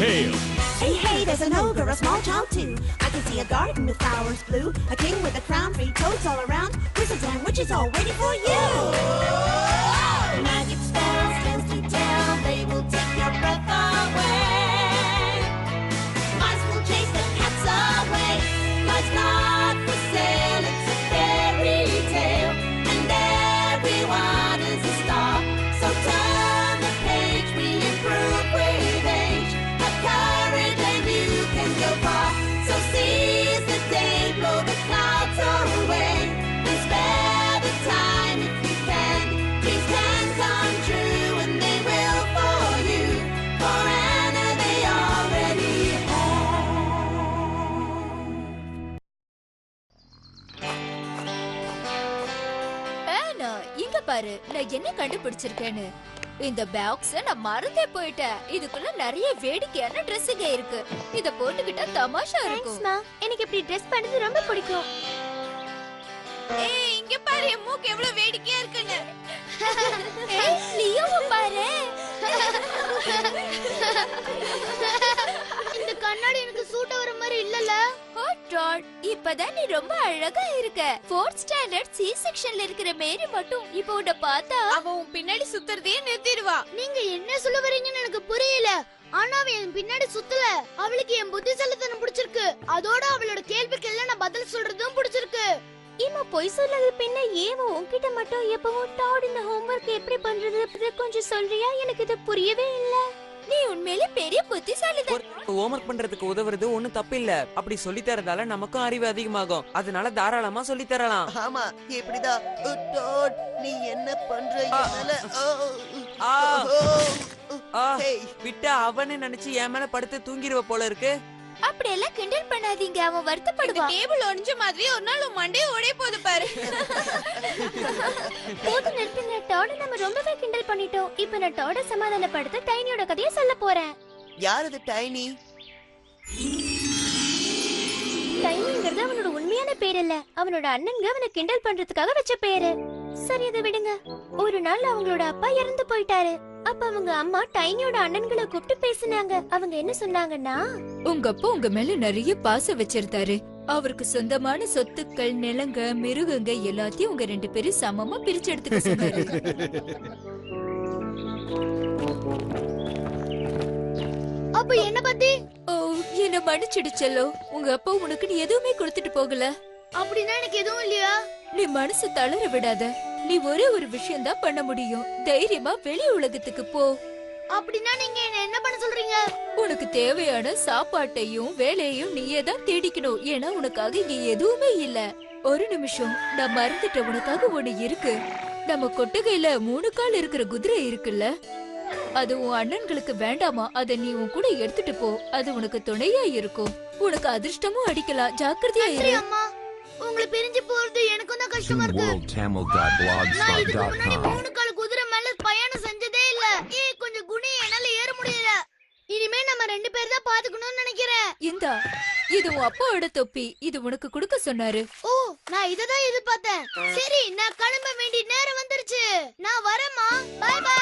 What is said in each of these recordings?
tale. Hey, hey, there's an ogre, a small child too. I can see a garden with flowers blue, a king with a crown, 3 toads all around, wizards and witches all waiting for you. Magic spells, tales to tell, they will take your breath away. Mice will chase the cats away. Life's not for sale, it's a fairy tale, and everyone is a star. So turn the page, we improve with age. Have courage and you can go far. So seize the day, blow the clouds away, and spare the time if you can. Dreams can come true and they will for you. For Anna they already have. Anna, இங்க பாரு, நான் என்ன கண்டுபிடிச்சிருக்கேன்னு. இந்த box நான் மறந்தே போயிட்டேன். இதுக்குள்ள நிறைய வேடிக்கையான ட்ரெஸ்ஸுங்க இருக்கு. இத போட்டுக்கிட்டா தமாஷா இருக்கும். எனக்கு இப்படி ட்ரெஸ் பண்ணது ரொம்ப பிடிக்கும். ஏய், இங்க பாரு, என் மூக்கு எவ்வளவு வேடிக்கையா இருக்குன்னு. ஏய், லியோவை பாரு. இந்த கண்ணாடி எனக்கு சூட் ஆவற மாதிரி இல்லல. ஹாட் டாட், இப்பதான் நீ ரொம்ப அழகா இருக்க. 4th ஸ்டாண்டர்ட் சி செக்ஷன்ல இருக்கிற மேரி மட்டும் இப்போ உன்னை பார்த்தா அவ உன் பின்னாடி சுத்துறதையே நிறுத்திடுவா. நீங்க என்ன சொல்ல வரீங்கன்னு எனக்கு புரியல. ஆனா அவ என் பின்னாடி சுத்தல. அவளுக்கு என் புத்திசாலித்தனம் பிடிச்சிருக்கு. அதோட அவளோட கேள்விக்கெல்லாம் நான் பதில் சொல்றதும் பிடிச்சிருக்கு. இம்மா பொய் சொல்லாத பின்ன ஏவோ உன்கிட்ட மட்டும் எப்பவும் டாட் இந்த ஹோம்வொர்க் எப்படி பண்றது கொஞ்சம் சொல்றியா? எனக்கு இது புரியவே இல்ல. நீ உண்மையிலே பெரிய புத்திசாலிதான். ஹோம்வொர்க் பண்றதுக்கு உதவுறது ஒண்ணும் தப்பு இல்ல. அப்படி சொல்லி தரதால நமக்கும் அறிவு அதிகமாகும். அதனால தாராளமா சொல்லி தரலாம். ஆமா, இப்படிதான். டாட், நீ என்ன பண்ற? விட்டா அவனே நினைச்சு என் மேல படுத்து தூங்கிடுவ போல இருக்கு. அப்படி எல்லாம் கிண்டல் பண்ணாதீங்க, அவன் வருத்தப்படுவான். டேபிள் ஒளிஞ்ச மாதிரி ஒரு நாள் உன் மண்டையை உடைய போது பாரு. போது நிறுத்துங்க. டாட நம்ம ரொம்பவே கிண்டல் பண்ணிட்டோம். இப்போ நான் டாட சமாதானப்படுத்த டைனியோட கதையை சொல்ல போறேன். யார் அது டைனி? டைனிங்கிறது அவனோட உண்மையான பேர் இல்ல. அவனோட அண்ணன்ங்க அவனை கிண்டல் பண்றதுக்காக வச்ச பேரு. சரி, அதை விடுங்க. ஒரு நாள் அவங்களோட அப்பா இறந்து போயிட்டாரு. அப்ப அவங்க அம்மா டைனியோட அண்ணன்களை கூப்பிட்டு பேசினாங்க. அவங்க என்ன சொன்னாங்கன்னா, உங்க அப்பா உங்க மேல நிறைய பாசம் வச்சிருந்தாரு. அவருக்கு சொந்தமான சொத்துக்கள், நிலங்க, மிருகங்க எல்லாத்தையும் உங்க 2 பேரும் சமமா பிரிச்சு எடுத்துக்க சொன்னாரு. அப்ப என்ன பத்தி? ஓ, என்ன மன்னிச்சிடுச்சல்லோ. உங்க அப்பா உனக்கு நீ எதுவுமே கொடுத்துட்டு போகல. அப்படின்னா எனக்கு எதுவும் இல்லையா? நீ மனசு தளர விடாத. நீ ஒரே ஒரு விஷயம் தான் பண்ண முடியும். தைரியமா வெளி உலகத்துக்கு போ. அப்படின்னா நீங்க என்ன பண்ண சொல்றீங்க? உனக்கு தேவையான சாப்பாட்டையும் வேலையையும் நீயே தான் தேடிக்கணும். ஏன்னா உனக்காக இங்க எதுவுமே இல்ல. ஒரு நிமிஷம், நான் மறந்துட்ட. உனக்காக ஒண்ணு இருக்கு. நம்ம கொட்டகையில 3 கால் இருக்கிற குதிரை இருக்குல்ல, அது உன் அண்ணன்களுக்கு வேண்டாமா? அத நீ உன் கூட எடுத்துட்டு போ. அது உனக்கு துணையா இருக்கும். உனக்கு அதிர்ஷ்டமும் அடிக்கலாம். ஜாக்கிரதையா இரு. அம்மா, உங்களை பிரிஞ்சு போறது எனக்கும் தான் கஷ்டமா இருக்கு. நான் இதுக்கு முன்னாடி 3 கால் குதிரை மேல பயணம் செஞ்சதே இல்ல. கொஞ்சம் குனி என்னால ஏற முடியல. இனிமே நம்ம 2 பேர் தான் பாத்துக்கணும்னு நினைக்கிறேன். இந்தா, இது உன் அப்பாவோட தொப்பி. இது உனக்கு கொடுக்க சொன்னாரு. ஓ, நான் இததான் எதிர்பார்த்தேன். சரி, நான் கிளம்ப வேண்டிய நேரம் வந்துருச்சு. நான் வரேம்மா. Bye bye.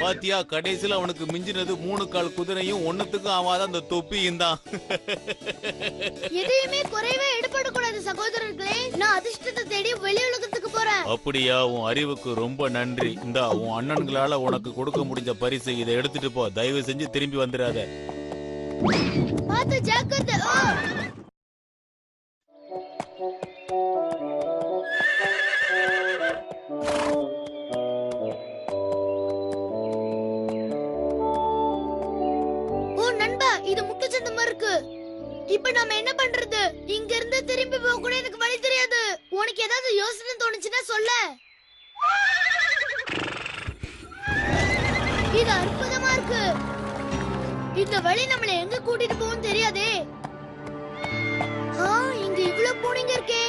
பாத்தியா, கடைசில அவனுக்கு மிஞ்சினது 3 கால் குதிரையும் ஒண்ணுத்துக்கும் ஆவாத அந்த தொப்பியும் தான். எதையுமே குறைவே எடுபடக்கூடாது சகோதரர்களே. நான் அதிர்ஷ்டத்தை தேடி வெளி உலகத்துக்கு போறேன். அப்படியா? உன் அறிவுக்கு ரொம்ப நன்றி. இந்தா, உன் அண்ணன்களால உனக்கு கொடுக்க முடிஞ்ச பரிசு. இதை எடுத்துட்டு போ. தயவு செஞ்சு திரும்பி வந்துடாத. பாத்து ஜாக்கிரதை. இது முட்டு சந்தமா இருக்கு. இப்ப நாம என்ன பண்றது? இங்க இருந்து திரும்பி போக கூட எனக்கு வழி தெரியாது. உனக்கு ஏதாவது யோசனை தோணுச்சுன்னா சொல்ல. இது அற்புதமா இருக்கு. இந்த வழி நம்மள எங்க கூட்டிட்டு போகும் தெரியாதே. இங்க இவ்வளவு பூனைங்க இருக்கே.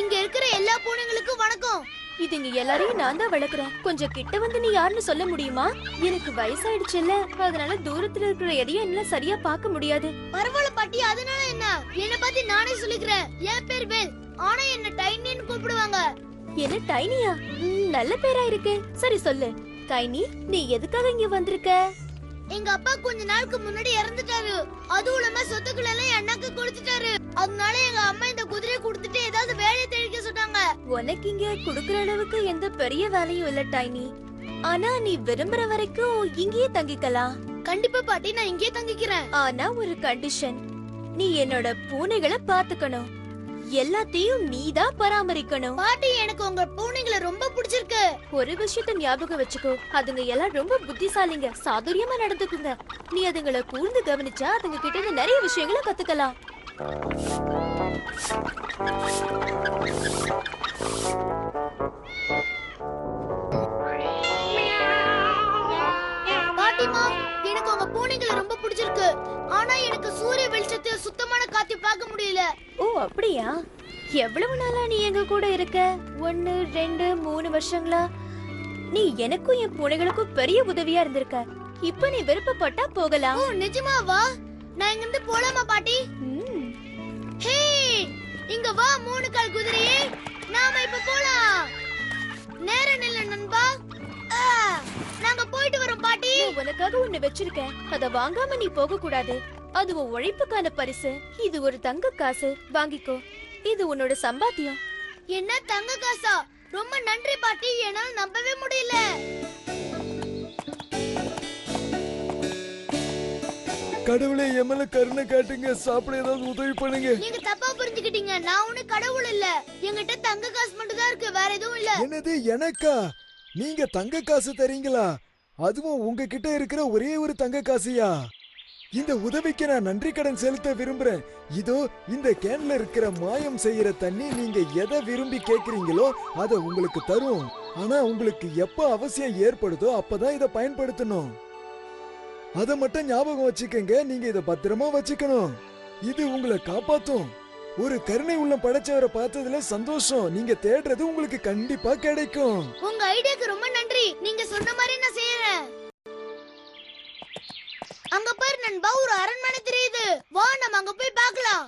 இங்க இருக்கிற எல்லா பூனைங்களுக்கும் வணக்கம். இதுங்க எல்லாரையும் நான் தான் வளர்க்குறேன். கொஞ்சம் கிட்ட வந்து நீ யாருன்னு சொல்ல முடியுமா? எனக்கு வயசாயிடுச்சுல்ல, அதனால தூரத்துல இருக்கிற எதையும் என்னால சரியா பார்க்க முடியாது. பரவாயில்ல பாட்டி, அதனால என்ன? என்ன பத்தி நானே சொல்லிக்கிறேன். என் பேர் வேல். ஆனா என்ன டைனின்னு கூப்பிடுவாங்க. என்ன டைனியா? நல்ல பேரா இருக்கு. சரி சொல்லு டைனி, நீ எதுக்காக இங்க வந்திருக்க? எங்க அப்பா கொஞ்ச நாளுக்கு முன்னாடி இறந்துட்டாரு. அதுவும் இல்லாம சொத்துக்கள் எல்லாம் எனக்கு கொடுத்துட்டாரு. அதனால எங்க அம்மா இந்த குதிரையை கொடுத்துட்டு ஏதாவது வேலையை தேடிக்க சொன்னாங்க. உனக்கு இங்க குடுக்கற அளவுக்கு எந்த பெரிய வேலையும் இல்ல டைனி. ஆனா நீ விரும்புற வரைக்கும் இங்கேயே தங்கிக்கலாம். கண்டிப்பா பாட்டி, நான் இங்கே தங்கிக்கிறேன். ஆனா ஒரு கண்டிஷன், நீ என்னோட பூனைகளை பாத்துக்கணும். எல்லாத்தையும் நீதான் பராமரிக்கணும். பாட்டி, எனக்கு உங்க பூனைகளை ரொம்ப பிடிச்சிருக்கு. ஒரு விஷயத்த ஞாபகம் வச்சுக்கோ, அதுங்க எல்லாம் ரொம்ப புத்திசாலிங்க, சாதுரியமா நடந்துக்குங்க. நீ அதுங்களை கூர்ந்து கவனிச்சா அதுங்க கிட்ட இருந்து நிறைய விஷயங்களை கத்துக்கலாம். பாட்டிமா, எனக்கு உங்க பூனைகளை ரொம்ப பிடிச்சிருக்கு. ஆனா எனக்கு சூரிய வெளிச்சத்தை சுத்தமான காத்தி பார்க்க முடியல. ஓ அப்படியா? எவ்வளவு நாளா நீ எங்க கூட இருக்க? 1 2 3 வருஷங்களா? நீ எனக்கும் என் பூனைகளுக்கும் பெரிய உதவியா இருந்திருக்க. இப்ப நீ விருப்பப்பட்டா போகலாம். ஓ நிஜமாவா? நான் இங்க இருந்து போலாமா பாட்டி? ம். ஹே, இங்க வா 3 கால் குதிரையே, நாம இப்ப போலாம். நேரம் இல்ல நண்பா. நாங்க போயிட்டு வரோம் பாட்டி. நான் உனக்காக ஒண்ணு வச்சிருக்கேன், அத வாங்காம நீ போக கூடாது. அது உன் உழைப்புக்கான பரிசு. இது ஒரு தங்க காசு, வாங்கிக்கோ. இது உன்னோட சம்பாத்தியம். என்ன தங்க காசா? ரொம்ப நன்றி பாட்டி, என்னால நம்பவே முடியல. கடவுளே, எம்மல கருணை காட்டுங்க, சாப்பிட ஏதாவது உதவி பண்ணுங்க. நீங்க தப்பா புரிஞ்சுக்கிட்டீங்க. நான் ஒண்ணு கடவுள் இல்ல. என்கிட்ட தங்க காசு மட்டும் தான் இருக்கு, வேற எதுவும் இல்ல. என்னது, எனக்கா? நீங்க தங்க காசு தரீங்களா? அதுவும் உங்ககிட்ட இருக்கிற ஒரே ஒரு தங்க காசியா? இந்த உதவிக்கு நான் நன்றி கடன் செலுத்த விரும்புறேன். இதோ இந்த கேன்ல இருக்கிற மாயம் செய்யற தண்ணி, நீங்க எதை விரும்பி கேக்குறீங்களோ அதை உங்களுக்கு தரும். ஆனா உங்களுக்கு எப்ப அவசியம் ஏற்படுதோ அப்பதான் இதை பயன்படுத்தணும். அதை மட்டும் ஞாபகம் வச்சுக்கங்க. நீங்க இதை பத்திரமா வச்சுக்கணும். இது உங்களை காப்பாத்தும். ஒரு கருணை உள்ளம் படைச்சவரை பார்த்ததுல சந்தோஷம். நீங்க தேடுறது உங்களுக்கு கண்டிப்பா கிடைக்கும். உங்க ஐடியாக்கு ரொம்ப நன்றி. நீங்க சொன்ன மாதிரி நான் செய்யறேன். அங்க பாரு நண்பா, ஒரு அரண்மனை தெரியுது. வா, நம்ம அங்க போய் பார்க்கலாம்.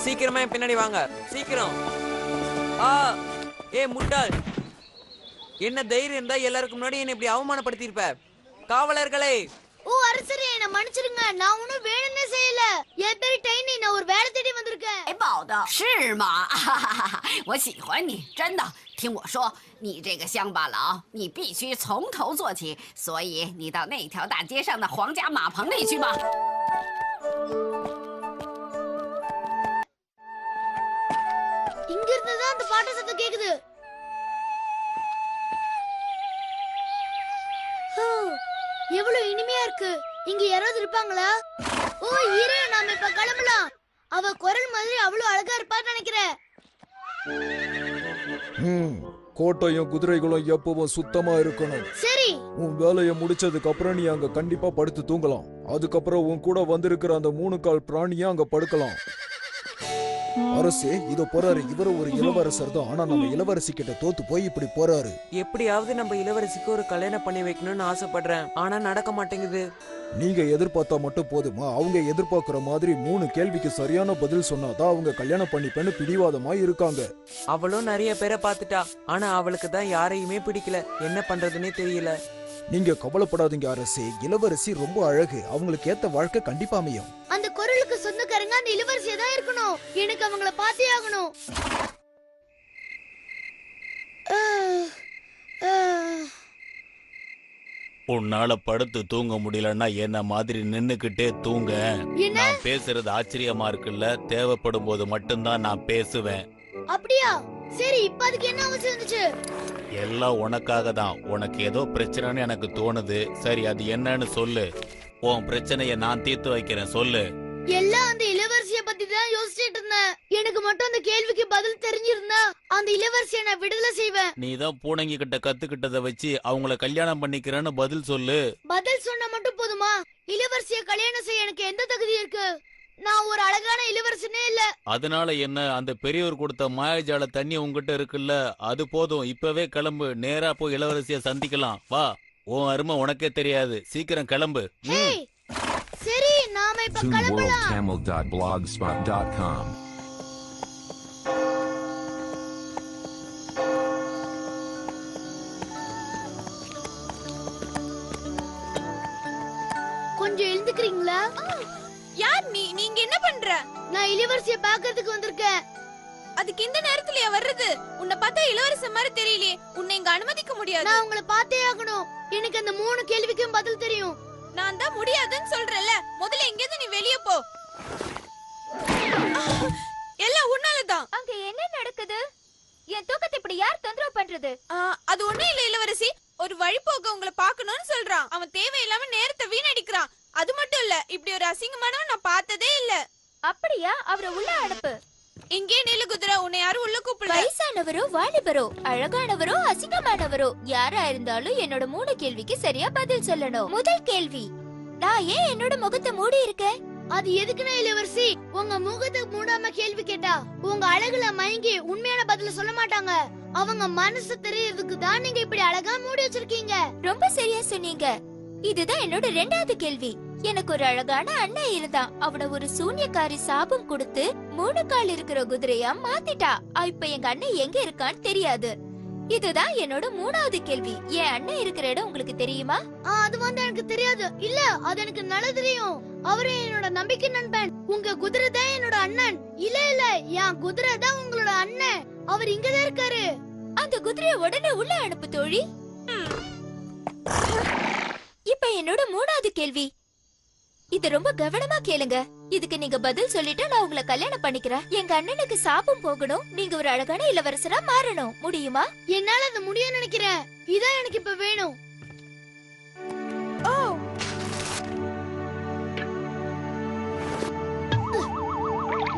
சீக்கிரமா என் பின்னாடி வாங்க, சீக்கிரம். ஆ, ஏ முட்டாள், என்ன தைரியம் இருந்தா எல்லாருக்கும் முன்னாடி என்ன இப்படி அவமானப்படுத்தியிருப்ப? காவலர்களே! ஓ அரசரே, என்ன மன்னிச்சிடுங்க. நான் ஒன்னும் வேணும்னே செய்யல. என் பேரு டைனி, நான் ஒரு வேலை தேடி வந்திருக்கேன்.宝的是吗？我喜欢你，真的。听我说，你这个乡巴佬，你必须从头做起，所以你到那条大街上的皇家马棚里去吧。இங்க இருந்து தான் அந்த பாட்டு சத்தம் கேக்குது. எவ்வளவு இனிமையா இருக்கு. இங்க யாராவது இருப்பாங்களா? ஓ இரு, நாம இப்ப கிளம்பலாம். அவ குரல் மாதிரி அவ்வளவு அழகா இருப்பான்னு நினைக்கிறேன். கோட்டையும் குதிரைகளும் எப்பவும் சுத்தமா இருக்கணும். சரி, உன் வேலையை முடிச்சதுக்கு அப்புறம் நீ அங்க கண்டிப்பா படுத்து தூங்கலாம். அதுக்கப்புறம் உன் கூட வந்திருக்கிற அந்த 3 கால் பிராணிய அங்க படுக்கலாம். அரசே, இதோ போறாரு. இவரு ஒரு இளவரசர் தான். ஆனா நம்ம இளவரசி கிட்ட தோத்து போய் இப்படி போறாரு. எப்படியாவது நம்ம இளவரசிக்கு ஒரு கல்யாணம் பண்ணி வைக்கணும்னு ஆசைப்படுறேன், ஆனா நடக்க மாட்டேங்குது. நீங்க எதிர்பார்த்தா மட்டும் போதுமா? அவங்க எதிர்பார்க்கிற மாதிரி 3 கேள்விக்கு சரியான பதில் சொன்னாதான் அவங்க கல்யாணம் பண்ணிப்பேன்னு பிடிவாதமா இருக்காங்க. அவளும் நிறைய பேரை பார்த்துட்டா, ஆனா அவளுக்கு தான் யாரையுமே பிடிக்கல. என்ன பண்றதுன்னே தெரியல. நீங்க கவலைப்படாதீங்க அரசே, இளவரசி ரொம்ப அழகு. அவங்களுக்கு ஏத்த வாழ்க்கை கண்டிப்பா அமையும். அந்த குரலுக்கு சொந்தக்காரங்க அந்த இளவரசியா தான் இருக்கணும். எனக்கு அவங்கள பார்த்தே ஆகணும். உன்னால படுத்து தூங்க முடியலன்னா என்ன மாதிரி நின்னுக்கிட்டே தூங்க. என்ன? நான் பேசுறது ஆச்சரியமா இருக்குல்ல? தேவைப்படும் போது மட்டும்தான் நான் பேசுவேன். அப்படியா? சரி, இப்ப அதுக்கு என்ன அவசியம் வந்துச்சு? எல்லாம் உனக்காக தான். உனக்கு ஏதோ பிரச்சனைன்னு எனக்கு தோணுது. சரி, அது என்னன்னு சொல்லு. உன் பிரச்சனைய நான் தீர்த்து வைக்கிறேன், சொல்லு. எல்லாம் அந்த இளவரசிய பத்தி தான் யோசிச்சுட்டு இருந்தேன். எனக்கு மட்டும் அந்த கேள்விக்கு பதில் தெரிஞ்சிருந்தா அந்த இளவரசியை நான் விடுதலை செய்வேன். நீ தான் பூனைங்க கிட்ட கத்துக்கிட்டதை வச்சு அவங்கள கல்யாணம் பண்ணிக்கிறேன்னு பதில் சொல்லு. பதில் சொன்னா மட்டும் போதுமா? இளவரசியை கல்யாணம் செய்ய எனக்கு எந்த தகுதி இருக்கு? நான் ஒரு அழகான இளவரசனே இல்ல. அதனால என்ன? அந்த பெரியவர் கொடுத்த மாயாஜால தண்ணி உங்ககிட்ட இருக்குல்ல, அது போதும். இப்பவே கிளம்பு, நேரா போய் இளவரசிய சந்திக்கலாம். வா, உன் அருமை உனக்கே தெரியாது. சீக்கிரம் கிளம்பு. ஹே, சரி, நாம நாம இப்ப கிளம்பலாம். ToonWorldTamil.blogspot.com. கொஞ்சம் எழுந்துக்கிறீங்களா? யார் நீ? நீங்க என்ன பண்ற? நான் இளவரசியை பார்க்கிறதுக்கு வந்திருக்கேன். அதுக்கு இந்த நேரத்துலயா வர்றது? உன்னை பார்த்தா இளவரசன் மாதிரி தெரியலையே. உன்னை இங்க அனுமதிக்க முடியாது. நான் உங்களை பார்த்தே ஆகணும். எனக்கு அந்த 3 கேள்விக்கும் பதில் தெரியும். நான் தான் முடியாதுன்னு சொல்றேன்ல. முதல்ல இங்க இருந்து நீ வெளிய போ. எல்லாம் உன்னாலதான். அங்க என்ன நடக்குது? என் தூக்கத்தை இப்படி யார் தொந்தரவு பண்றது? அது ஒண்ணும் இல்ல இளவரசி. ஒரு வழிபோக்க உங்களை பார்க்கணும்னு சொல்றான். அவன் தேவையில்லாம நேரத்தை வீணடிக்கிறான். அது மட்டும் இல்ல, இப்படி ஒரு அசிங்கமானவன் நான் பார்த்ததே இல்ல. அப்படியா? அவரை உள்ள அனுப்பு. இங்கே நில்லு குதிரை. உன்னை யாரும் உள்ள கூப்பிடல. வயசானவரோ வாலிபரோ, அழகானவரோ அசிங்கமானவரோ, யாரா இருந்தாலும் என்னோட 3 கேள்விக்கு சரியா பதில் சொல்லணும். முதல் கேள்வி, நான் ஏன் என்னோட முகத்தை மூடி இருக்கேன்? அது எதுக்குன்னா இளவரசி, உங்க முகத்தை மூடாம கேள்வி கேட்டா உங்க அழகுல மயங்கி உண்மையான பதில சொல்ல மாட்டாங்க. அவங்க மனசு தெரியறதுக்கு தான் நீங்க இப்படி அழகா மூடி வச்சிருக்கீங்க. ரொம்ப சரியா சொன்னீங்க. இதுதான் என்னோட 2வது கேள்வி. எனக்கு ஒரு அழகான அண்ணன் இருந்தான். அவனை ஒரு சூன்யக்காரி சாபம் கொடுத்து 3 கால் இருக்கிற குதிரையா மாத்திட்டா. இப்ப எங்க அண்ணன் எங்க இருக்கான்னு தெரியாது. இதுதான் என்னோட 3வது கேள்வி. என் அண்ணன் இருக்கிற இடம் உங்களுக்கு தெரியுமா? அது வந்து எனக்கு தெரியாது. இல்ல, அது எனக்கு நல்லா தெரியும். அவரே என்னோட நம்பிக்கை நண்பன். உங்க குதிரை தான் என்னோட அண்ணன். இல்ல, என் குதிரை தான் உங்களோட அண்ணன். அவர் இங்கதான் இருக்காரு. அந்த குதிரையை உடனே உள்ள அனுப்பு தோழி. இப்ப என்னோட 3வது கேள்வி. இது ரொம்ப கவனமா கேளுங்க. இதுக்கு நீங்க பதில் சொல்லிட்டு நான் உங்களை கல்யாணம் பண்ணிக்கிறேன். எங்க அண்ணனுக்கு சாபம் போகணும். நீங்க ஒரு அழகான இளவரசரா மாறணும். முடியுமா? என்னால அது முடியும்னு நினைக்கிறேன். இதான் எனக்கு இப்ப வேணும்.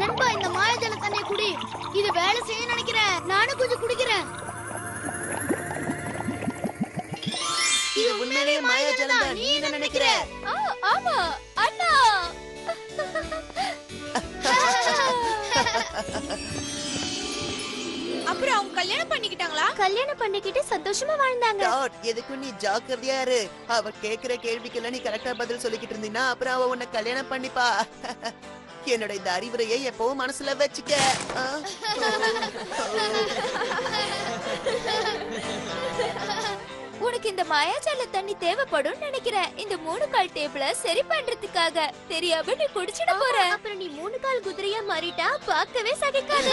நண்பா, இந்த மாயாஜால தண்ணியை குடி. இது வேலை செய்ய நினைக்கிறேன். நானும் கொஞ்சம் குடிக்கிறேன். இது உண்மையிலேயே மாயாஜாலம் தான். நீ என்ன நினைக்கிற? ஆமா அண்ணா. அப்புறம் அவங்க கல்யாணம் பண்ணிக்கிட்டாங்களா? கல்யாணம் பண்ணிக்கிட்டு சந்தோஷமா வாழ்ந்தாங்க. டாட், எதுக்கும் நீ ஜாக்கிரதையா இரு. அவ கேக்குற கேள்விக்கெல்லாம் நீ கரெக்டா பதில் சொல்லிக்கிட்டு இருந்தீன்னா அப்புறம் அவ உன்னை கல்யாணம் பண்ணிப்பா. என்னோட இந்த அறிவுரையை எப்பவும் மனசுல வச்சுக்க. உனக்கு இந்த மாயாஜால தண்ணி தேவைப்படும் நினைக்கிறேன். இந்த 3 கால் டேபிள சரி பண்றதுக்காக. தெரியாம நீ குடிச்சிட போற. அப்புறம் நீ 3 கால் குதிரையா மாறிட்டா பார்க்கவே சகிக்காது.